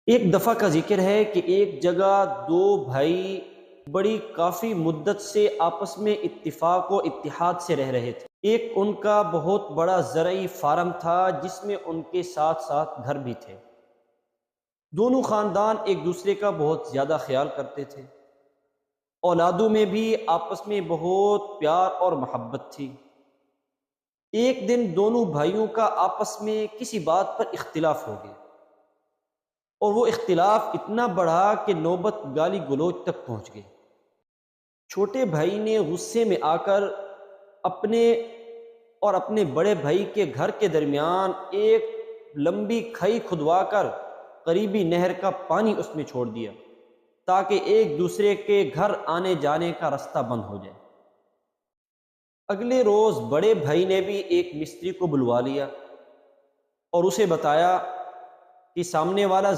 ایک دفعہ کا ذکر ہے کہ ایک جگہ دو بھائی بڑی کافی مدت سے آپس میں اتفاق و اتحاد سے رہ رہے تھے۔ ایک ان کا بہت بڑا زرعی فارم تھا جس میں ان کے ساتھ ساتھ گھر بھی تھے۔ دونوں خاندان ایک دوسرے کا بہت زیادہ خیال کرتے تھے۔ اولادوں میں بھی آپس میں بہت پیار اور محبت تھی۔ ایک دن دونوں بھائیوں کا آپس میں کسی بات پر اختلاف ہو گیا، اور وہ اختلاف اتنا بڑھا کہ نوبت گالی گلوچ تک پہنچ گئی۔ چھوٹے بھائی نے غصے میں آ کر اپنے اور اپنے بڑے بھائی کے گھر کے درمیان ایک لمبی کھئی کھدوا کر قریبی نہر کا پانی اس میں چھوڑ دیا تاکہ ایک دوسرے کے گھر آنے جانے کا رستہ بند ہو جائے۔ اگلے روز بڑے بھائی نے بھی ایک مستری کو بلوا لیا اور اسے بتایا کہ سامنے والا